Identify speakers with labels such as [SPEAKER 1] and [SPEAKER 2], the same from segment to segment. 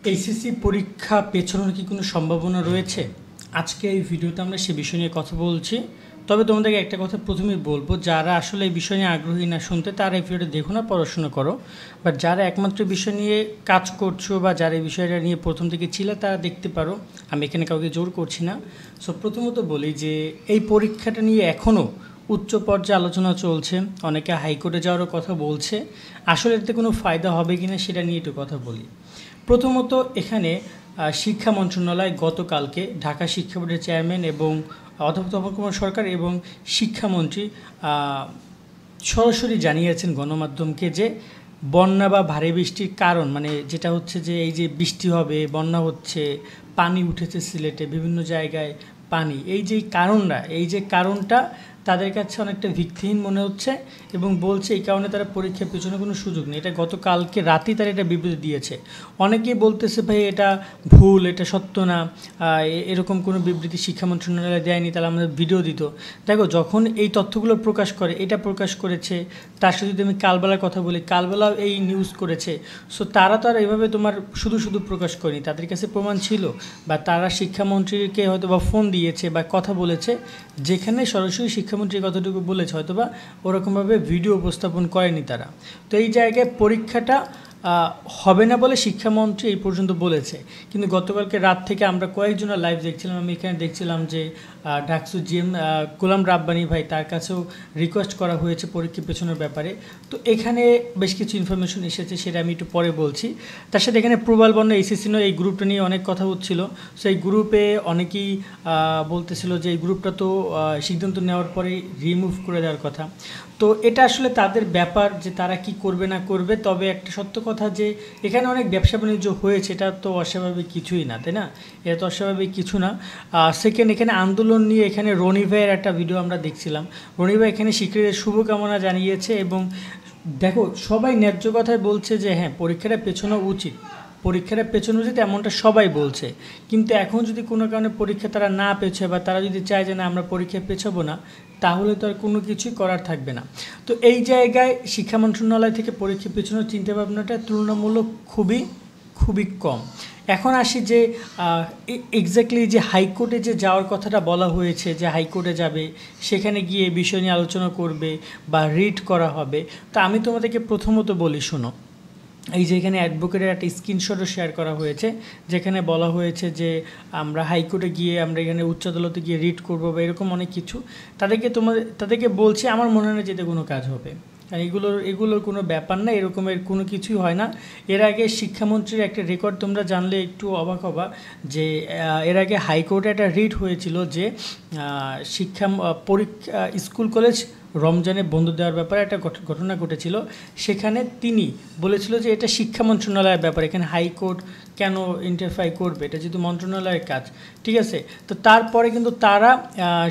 [SPEAKER 1] HSC পরীক্ষা পেছানোর কি কোনো সম্ভাবনা রয়েছে? আজকে এই ভিডিওতে আমরা সে বিষয় নিয়ে কথা বলছি। তবে তোমাদেরকে একটা কথা প্রথমেই বলবো, যারা আসলে এই বিষয় নিয়ে আগ্রহী না শুনতে, তারা এই ভিডিওটা দেখো না, পড়াশোনা করো। বাট যারা একমাত্র বিষয় নিয়ে কাজ করছো বা যারা এই বিষয়টা নিয়ে প্রথম থেকে ছিল, তারা দেখতে পারো। আমি এখানে কাউকে জোর করছি না। সো প্রথমত বলি যে এই পরীক্ষাটা নিয়ে এখনও উচ্চ পর্যায়ে আলোচনা চলছে, অনেকে হাইকোর্টে যাওয়ারও কথা বলছে। আসলে এতে কোনো ফায়দা হবে কি না সেটা নিয়ে একটু কথা বলি। প্রথমত এখানে শিক্ষা মন্ত্রণালয় গতকালকে ঢাকা শিক্ষা বোর্ডের চেয়ারম্যান এবং অধ্যাপক তপন কুমার সরকার এবং শিক্ষামন্ত্রী সরাসরি জানিয়েছেন গণমাধ্যমকে যে বন্যা বা ভারী বৃষ্টির কারণ, মানে যেটা হচ্ছে যে এই যে বৃষ্টি হবে, বন্যা হচ্ছে, পানি উঠেছে সিলেটে বিভিন্ন জায়গায় পানি, এই যে কারণটা তাদের কাছে অনেকটা ভিত্তিহীন মনে হচ্ছে এবং বলছে এই কারণে তারা পরীক্ষার পেছনে কোনো সুযোগ নেই। এটা গতকালকে রাতেই তারা এটা বিবৃতি দিয়েছে। অনেকেই বলতেছে ভাই এটা ভুল, এটা সত্য না, এরকম কোনো বিবৃতি শিক্ষা মন্ত্রণালয় দেয়নি, তাহলে আমাদের ভিডিও দিত। দেখো, যখন এই তথ্যগুলো প্রকাশ করে, এটা প্রকাশ করেছে, তার সাথে যদি আমি কালবেলার কথা বলি, কালবেলাও এই নিউজ করেছে। সো তারা তো আর এভাবে তোমার শুধু শুধু প্রকাশ করেনি, তাদের কাছে প্রমাণ ছিল বা তারা শিক্ষামন্ত্রীকে হয়তো বা ফোন দিয়েছে বা কথা বলেছে, যেখানে সরাসরি শিক্ষামন্ত্রী কতটুকু বলেছে হয়তো বা ওরকমভাবে ভিডিও উপস্থাপন করেনি তারা। তো এই জায়গায় পরীক্ষাটা হবে না বলে শিক্ষামন্ত্রী এই পর্যন্ত বলেছে। কিন্তু গতকালকে রাত থেকে আমরা কয়েকজনের লাইভ দেখছিলাম, আমি এখানে দেখছিলাম যে ডাকসু জিএম গোলাম রাব্বানি ভাই, তার কাছেও রিকোয়েস্ট করা হয়েছে পরীক্ষা পেছনের ব্যাপারে। তো এখানে বেশ কিছু ইনফরমেশন এসেছে, সেটা আমি একটু পরে বলছি। তার সাথে এখানে প্রবাল বন্যা এইচএসসি নয়, এই গ্রুপটা নিয়ে অনেক কথা হচ্ছিল। সো এই গ্রুপে অনেকেই বলতেছিল যে এই গ্রুপটা তো সিদ্ধান্ত নেওয়ার পরে রিমুভ করে দেওয়ার কথা। তো এটা আসলে তাদের ব্যাপার যে তারা কি করবে না করবে। তবে একটা সত্য কথা যে এখানে অনেক ব্যবসা বাণিজ্য হয়েছে, এটা তো অস্বাভাবিক কিছুই না, তাই না? এটা তো অস্বাভাবিক কিছু না। সেকেন্ড, এখানে আন্দোলন নিয়ে এখানে রনি ভাইয়ের একটা ভিডিও আমরা দেখছিলাম। রনি ভাই এখানে শিক্ষার্থীদের শুভকামনা জানিয়েছে এবং দেখো, সবাই ন্যায্য কথায় বলছে যে হ্যাঁ, পরীক্ষাটা পেছানো উচিত, পরীক্ষাটা পেছানো উচিত, এমনটা সবাই বলছে। কিন্তু এখন যদি কোনো কারণে পরীক্ষা তারা না পেছায় বা তারা যদি চায় যে না আমরা পরীক্ষা পেছাবো না, তাহলে তো আর কোনো কিছুই করার থাকবে না। তো এই জায়গায় শিক্ষা মন্ত্রণালয় থেকে পরীক্ষা পেছানোর চিন্তাভাবনাটা তুলনামূলক খুবই কম। এখন আসি যে এক্স্যাক্টলি যে হাইকোর্টে যে যাওয়ার কথাটা বলা হয়েছে, যে হাইকোর্টে যাবে, সেখানে গিয়ে বিষয় নিয়ে আলোচনা করবে বা রিট করা হবে। তো আমি তোমাদেরকে প্রথমত বলি, শোনো, এই যে এখানে অ্যাডভোকেটের একটা স্ক্রিনশটও শেয়ার করা হয়েছে, যেখানে বলা হয়েছে যে আমরা হাইকোর্টে গিয়ে আমরা এখানে উচ্চ আদালতে গিয়ে রিট করবো বা এরকম অনেক কিছু। তাদেরকে বলছি, আমার মনে হয় না যেতে কোনো কাজ হবে। কারণ এগুলোর কোনো ব্যাপার না, এরকমের কোনো কিছুই হয় না। এর আগে শিক্ষামন্ত্রীর একটা রেকর্ড তোমরা জানলে একটু অবাক হবা যে এর আগে হাইকোর্টে একটা রিট হয়েছিল যে পরীক্ষা স্কুল কলেজ রমজানে বন্ধ দেওয়ার ব্যাপারে একটা ঘটনা ঘটেছিল। সেখানে তিনি বলেছিল যে এটা শিক্ষা মন্ত্রণালয়ের ব্যাপার, এখানে হাইকোর্ট কেন ইন্টারফাই করবে, এটা যেহেতু মন্ত্রণালয়ের কাজ, ঠিক আছে। তো তারপরে কিন্তু তারা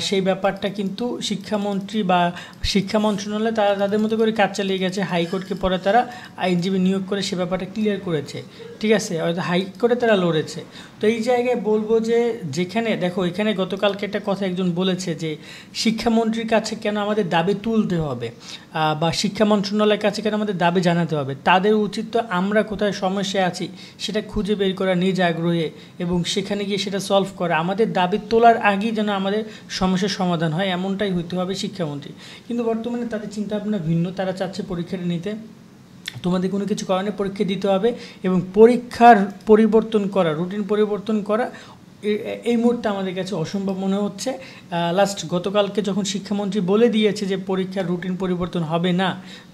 [SPEAKER 1] সেই ব্যাপারটা কিন্তু শিক্ষামন্ত্রী বা শিক্ষা মন্ত্রণালয় তারা তাদের মতো করে কাজ চালিয়ে গেছে। হাইকোর্টকে পরে তারা আইনজীবী নিয়োগ করে সে ব্যাপারটা ক্লিয়ার করেছে, ঠিক আছে, হয়তো হাইকোর্টে তারা লড়েছে। তো এই জায়গায় বলবো যে যেখানে দেখো, এখানে গতকালকে একটা কথা একজন বলেছে যে শিক্ষামন্ত্রীর কাছে কেন আমাদের দাবি তুলতে হবে বা শিক্ষা মন্ত্রণালয়ের কাছে কেন আমাদের দাবি জানাতে হবে। তাদের উচিত তো আমরা কোথায় সমস্যায় আছি সেটা খুঁজে বের করা নিজ আগ্রহে এবং সেখানে গিয়ে সেটা সলভ করা। আমাদের দাবি তোলার আগেই যেন আমাদের সমস্যার সমাধান হয়, এমনটাই হইতে হবে শিক্ষামন্ত্রী। কিন্তু বর্তমানে তাদের চিন্তাভাবনা ভিন্ন, তারা চাচ্ছে পরীক্ষাটা নিতে তোমাদের কোনো কিছু কারণে পরীক্ষা দিতে হবে এবং পরীক্ষার পরিবর্তন করা, রুটিন পরিবর্তন করা এই মুহূর্তে আমাদের কাছে অসম্ভব মনে হচ্ছে। গতকালকে যখন শিক্ষামন্ত্রী বলে দিয়েছে যে পরীক্ষার রুটিন পরিবর্তন হবে না,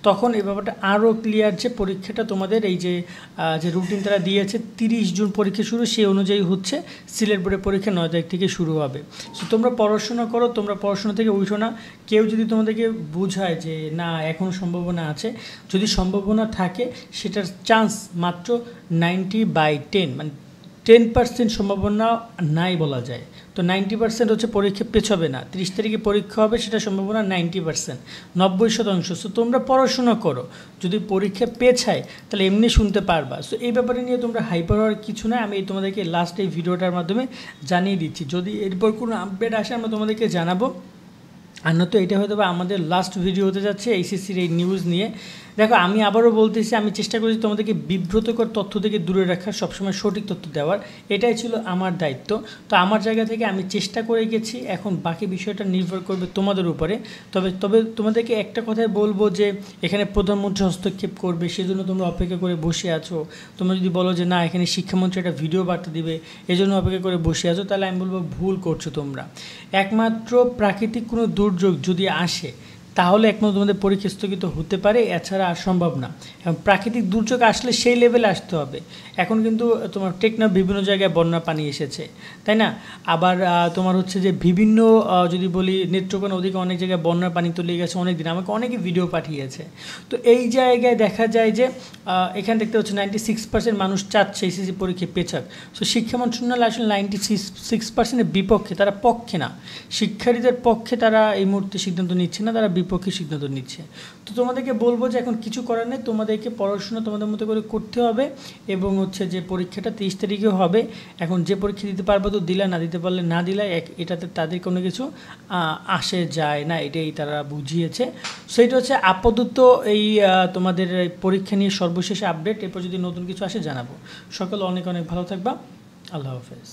[SPEAKER 1] তখন এই ব্যাপারটা আরও ক্লিয়ার যে পরীক্ষাটা তোমাদের এই যে রুটিন তারা দিয়েছে 30 জুন পরীক্ষা শুরু, সেই অনুযায়ী হচ্ছে সিলেট বোর্ডের পরীক্ষা 9 তারিখ থেকে শুরু হবে। সো তোমরা পড়াশোনা করো, তোমরা পড়াশোনা থেকে উঠো না। কেউ যদি তোমাদেরকে বোঝায় যে না এখনও সম্ভাবনা আছে, যদি সম্ভাবনা থাকে সেটার চান্স মাত্র 90/10, মানে 10% সম্ভাবনা নাই বলা যায়। তো 90% হচ্ছে পরীক্ষা পেছাবে না। 30 তারিখে পরীক্ষা হবে, সেটা সম্ভাবনা 90%, 90%। সো তোমরা পড়াশোনা করো, যদি পরীক্ষা পেছায় তাহলে এমনি শুনতে পারবা। সো এই ব্যাপারে নিয়ে তোমরা হাইপার হওয়ার কিছু না, আমি তোমাদেরকে লাস্ট এই ভিডিওটার মাধ্যমে জানিয়ে দিচ্ছি। যদি এরপর কোনো আপডেট আসে আমরা তোমাদেরকে জানাবো। আর নয়তো এটা হয়তো বা আমাদের লাস্ট ভিডিও হতে যাচ্ছে এইচএসসির এই নিউজ নিয়ে। দেখো আমি আবারও বলতেছি, আমি চেষ্টা করেছি তোমাদেরকে বিব্রতকর তথ্য থেকে দূরে রাখার, সবসময় সঠিক তথ্য দেওয়ার, এটাই ছিল আমার দায়িত্ব। তো আমার জায়গা থেকে আমি চেষ্টা করে গেছি, এখন বাকি বিষয়টা নির্ভর করবে তোমাদের উপরে। তবে তবে তোমাদেরকে একটা কথাই বলবো যে এখানে প্রধানমন্ত্রী হস্তক্ষেপ করবে সেজন্য তোমরা অপেক্ষা করে বসে আছো। তোমরা যদি বলো যে না এখানে শিক্ষামন্ত্রী একটা ভিডিও বার্তা দিবে এজন্য অপেক্ষা করে বসে আছো, তাহলে আমি বলবো ভুল করছো তোমরা। একমাত্র প্রাকৃতিক কোনো দুর্যোগ যদি আসে তাহলে একমাত্র তোমাদের পরীক্ষা স্থগিত হতে পারে, এছাড়া আর সম্ভব না। এবং প্রাকৃতিক দুর্যোগ আসলে সেই লেভেলে আসতে হবে। এখন কিন্তু তোমার টেকনাফ বিভিন্ন জায়গায় বন্যা পানি এসেছে, তাই না? আবার তোমার হচ্ছে যে বিভিন্ন যদি বলি নেত্রকোনা ওদিকে অনেক জায়গায় বন্যার পানি তো লেগে গেছে অনেক দিন, আমাকে অনেকে ভিডিও পাঠিয়েছে। তো এই জায়গায় দেখা যায় যে এখানে দেখতে হচ্ছে 96% মানুষ চাচ্ছে এসএসসি পরীক্ষা পেছাক। সো শিক্ষা মন্ত্রণালয় আসলে 96%-এর বিপক্ষে, তারা পক্ষে না, শিক্ষার্থীদের পক্ষে তারা এই মুহূর্তে সিদ্ধান্ত নিচ্ছে না, তারা বিপক্ষে সিদ্ধান্ত নিচ্ছে। তো তোমাদেরকে বলবো যে এখন কিছু করার নেই, তোমাদেরকে পড়াশোনা তোমাদের মতো করে করতে হবে এবং হচ্ছে যে পরীক্ষাটা 30 তারিখে হবে। এখন যে পরীক্ষা দিতে পারবো তো দিলা, না দিতে পারলে না দিলা, এটাতে তাদের কোনো কিছু আসে যায় না, এটাই তারা বুঝিয়েছে। সো এটা হচ্ছে আপাতত এই তোমাদের পরীক্ষা নিয়ে সর্বশেষ আপডেট। এরপর যদি নতুন কিছু আসে জানাবো। সকলে অনেক অনেক ভালো থাকবা। আল্লাহ হাফেজ।